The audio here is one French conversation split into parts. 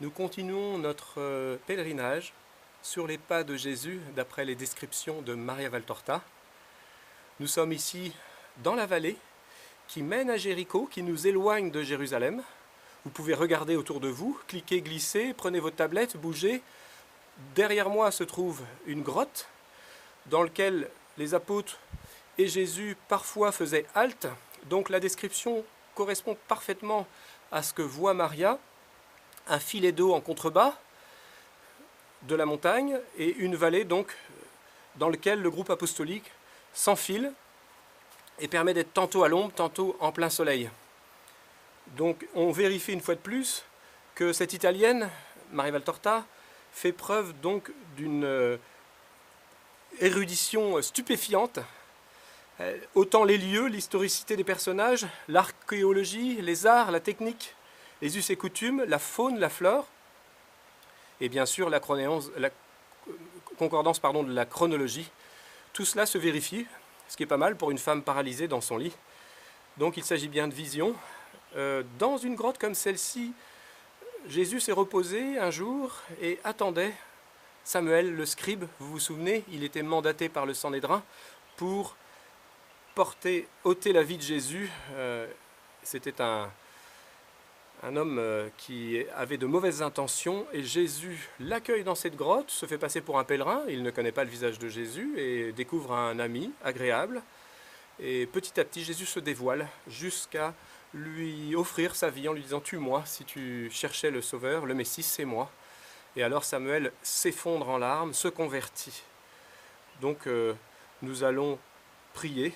Nous continuons notre pèlerinage sur les pas de Jésus d'après les descriptions de Maria Valtorta. Nous sommes ici dans la vallée qui mène à Jéricho, qui nous éloigne de Jérusalem. Vous pouvez regarder autour de vous, cliquer, glisser, prenez votre tablette, bougez. Derrière moi se trouve une grotte dans laquelle les apôtres et Jésus parfois faisaient halte. Donc la description correspond parfaitement à ce que voit Maria. Un filet d'eau en contrebas de la montagne et une vallée donc dans laquelle le groupe apostolique s'enfile et permet d'être tantôt à l'ombre, tantôt en plein soleil. Donc on vérifie une fois de plus que cette Italienne, Maria Valtorta, fait preuve donc d'une érudition stupéfiante. Autant les lieux, l'historicité des personnages, l'archéologie, les arts, la technique, les us et coutumes, la faune, la flore, et bien sûr la concordance de la chronologie. Tout cela se vérifie, ce qui est pas mal pour une femme paralysée dans son lit. Donc il s'agit bien de vision. Dans une grotte comme celle-ci, Jésus s'est reposé un jour et attendait Samuel, le scribe. Vous vous souvenez, il était mandaté par le Sanhédrin pour ôter la vie de Jésus. C'était un homme qui avait de mauvaises intentions et Jésus l'accueille dans cette grotte, se fait passer pour un pèlerin, il ne connaît pas le visage de Jésus et découvre un ami agréable. Et petit à petit, Jésus se dévoile jusqu'à lui offrir sa vie en lui disant « Tue-moi, si tu cherchais le Sauveur, le Messie, c'est moi ». Et alors Samuel s'effondre en larmes, se convertit. Donc nous allons prier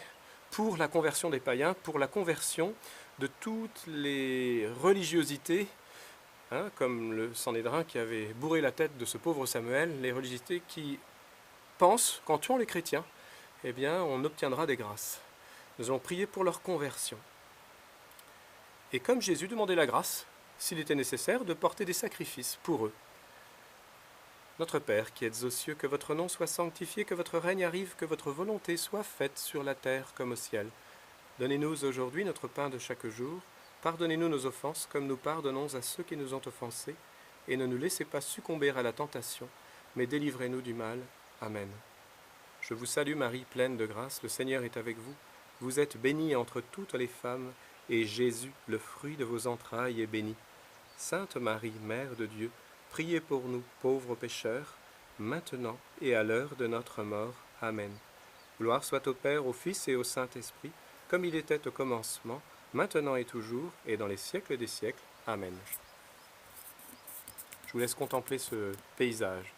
pour la conversion des païens, pour la conversion de toutes les religiosités, comme le Sanhédrin qui avait bourré la tête de ce pauvre Samuel, les religiosités qui pensent qu'en tuant les chrétiens, eh bien, on obtiendra des grâces. Nous allons prier pour leur conversion. Et comme Jésus demandait la grâce, s'il était nécessaire, de porter des sacrifices pour eux. Notre Père qui êtes aux cieux, que votre nom soit sanctifié, que votre règne arrive, que votre volonté soit faite sur la terre comme au ciel. Donnez-nous aujourd'hui notre pain de chaque jour. Pardonnez-nous nos offenses, comme nous pardonnons à ceux qui nous ont offensés. Et ne nous laissez pas succomber à la tentation, mais délivrez-nous du mal. Amen. Je vous salue Marie, pleine de grâce, le Seigneur est avec vous. Vous êtes bénie entre toutes les femmes, et Jésus, le fruit de vos entrailles, est béni. Sainte Marie, Mère de Dieu, priez pour nous, pauvres pécheurs, maintenant et à l'heure de notre mort. Amen. Gloire soit au Père, au Fils et au Saint-Esprit, comme il était au commencement, maintenant et toujours, et dans les siècles des siècles. Amen. Je vous laisse contempler ce paysage.